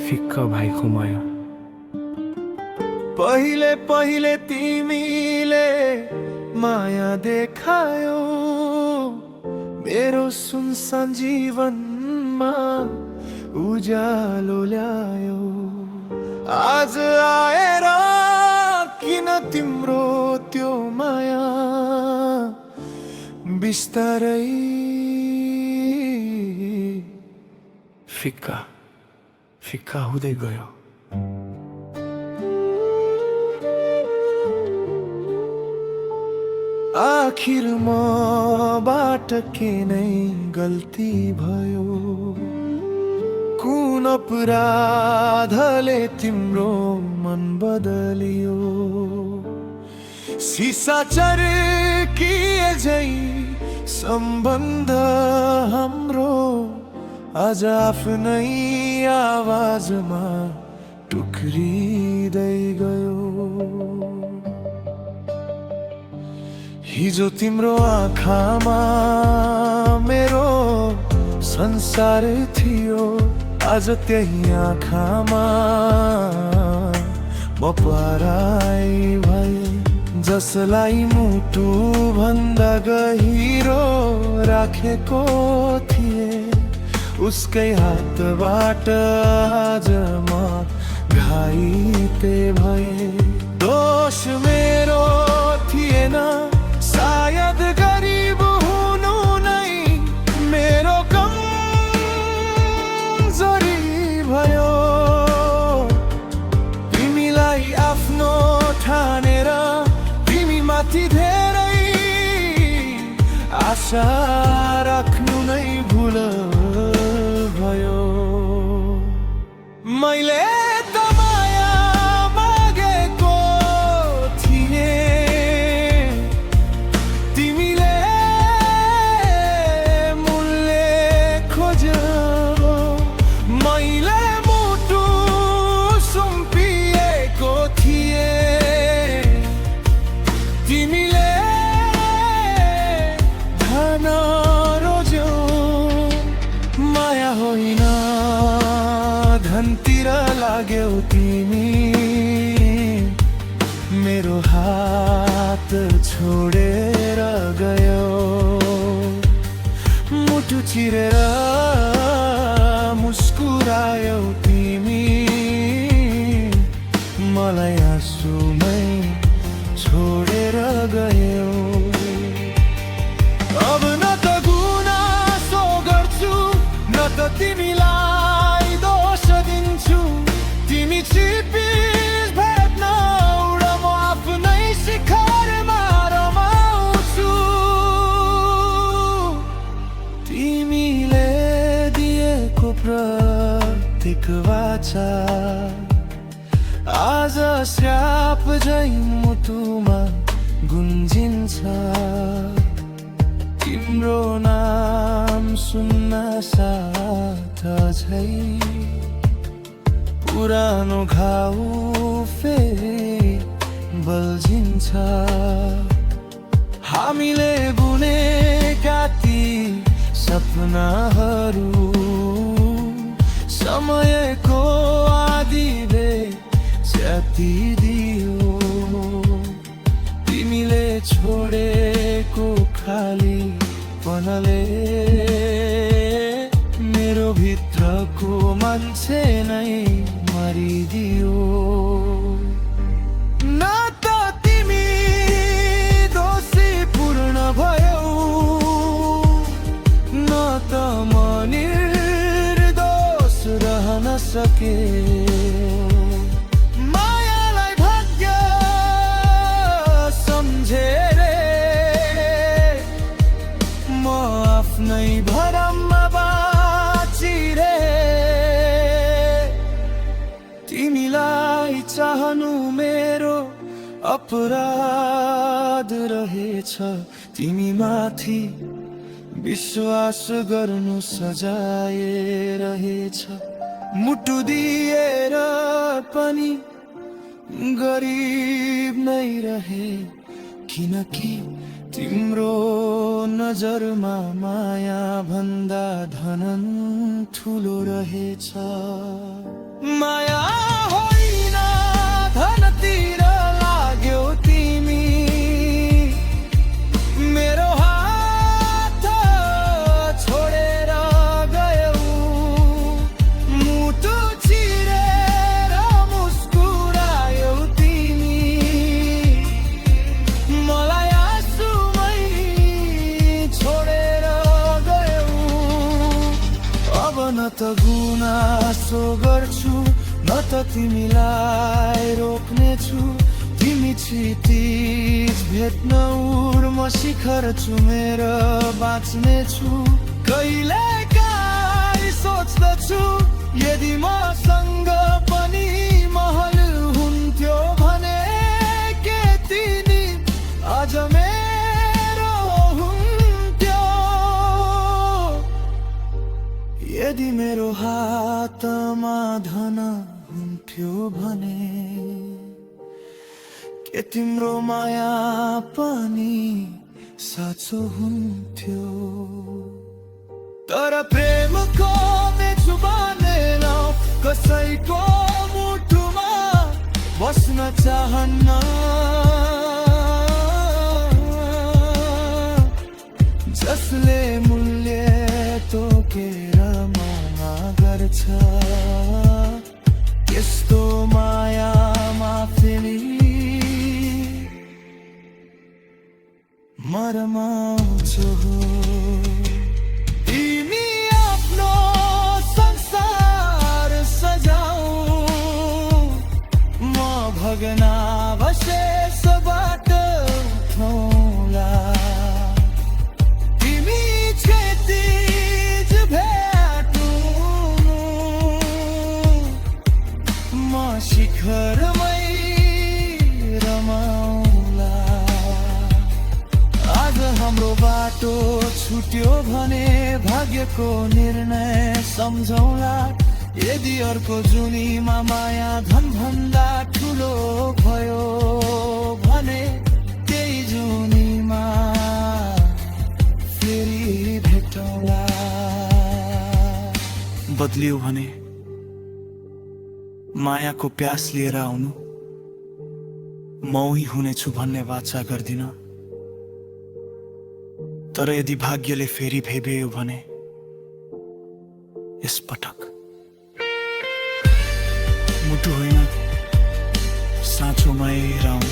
फिक्क भाइको माया। पहिले पहिले तिमीले माया देखायो, मेरो सुनसान जीवनमा उज्यालो ल्यायो। आज आएर किन तिम्रो त्यो माया बिस्तारै फिक्का फिक्का हुँदै गयो। आखिर मबाट के नै गल्ती भयो, कुन अपराधले तिम्रो मन बदलियो। सिसा चर्किए झै सम्बन्ध हाम्रो आज आफ्नै आवाजमा टुक्रिँदै गयो। हिजो तिम्रो आँखामा मेरो संसार थियो, आज त्यही आँखामा म पराई भए। जसलाई मुटु भन्दा गहिरो राखेको थिए, उसकै हातबाट आज म घाइते भए। दोष मेरो थिएन, सायद गरिब हुनु नै मेरो कमजोरी भयो। तिमीलाई आफ्नो ठानेर तिमी माथि धेरै आशा राख्नु नै भुल भयो। मैले त माया मागेको थिएँ, तिमीले मूल्य खोज्यौ। मैले मुटु सुम्पिएको थिएँ, तिमीले धन रोज्यौ। माया होइन धनतिर लाग्यौ तिमी, मेरो हात छोडेर गयो। मुटु चिरेर मुस्कुरायौ तिमी, मलाई आँसुमै छोडेर गयौ। अब न त गुनासो गर्छु, न त तिमीलाई दोष दिन्छु। तिमी छिपिस भेट्न उड, म आफ्नै शिखरमा रमाउँछु। तिमीले दिएको प्रत्येक वाचा आज श्राप झै मुटुमा गुन्जिन्छ। तिम्रो नाम सुन्न साथ झै पुरानो घाउ फेरि बल्झिन्छ। हामीले बुनेका ती सपनाहरू समयको आँधीले च्यातिदियो। तिमीले छोडेको खालीपनले मेरो भित्रको मान्छे नै मरिदियो। न त तिमी दोषी पूर्ण भयौ, न त म निर्दोष रहन सके। मायालाई भाग्य सम्झेर म आफ्नै भरममा बाँचिरे। तिमीलाई चाहनु मेरो अपराध रहेछ, तिमी माथि विश्वास गर्नु सजाय रहेछ। मुटु दिएर पनि गरिब नै रहे, किनकि तिम्रो नजरमा माया भन्दा धनन ठुलो रहेछ। माया होइन धनतिर लाग्यो तिमी, मेरो हात छोडेर गयौ, मुटु चिरेर मुस्कुरायौ तिमी, मलाई आँसुमै छोडेर गयौ। अब न त गुनासो गर्छु न त तिमीलाई रोक्नेछु, तिमी क्षितिज भेट्न उड म शिखर चुमेर बाँच्नेछु। कहिलेकाहीँ सोच्दछु यदि मसँग पनि महल हुन्थ्यो भने के तिनी अझ मेरो हुन्थ्यो। यदि मेरो हातमा धन हुन्थ्यो भने के तिम्रो माया पनि साँचो हुन्थ्यो। तर प्रेमको मेछु बनेर कसैको मुटुमा बस्न चाहन्न, जसले मूल्य तोकेर माया गर्छ, यस्तो मायामा फेरि मरमाउँछु। तिमी आफ्नो संसार सजाऊ, म भग्नावशेषबाट उठौँला। तिमी क्षितिज भेट्नु, म शिखरमै रमाउला। आज हाम्रो बाटो छुट्यो भने भाग्यको निर्णय सम्झौला। यदि अर्को जुनीमा माया धन भन्दा ठुलो भयो भने त्यही जुनीमा फेरि भेटौँला। बदलियो भने मायाको प्यास लिएर आउनु, मौही हुनेछु भन्ने वाचा गर्दिन। तर यदि भाग्यले फेरि भेट्यो भने यस पटक मुटु होइन साँचोमै रहौँ।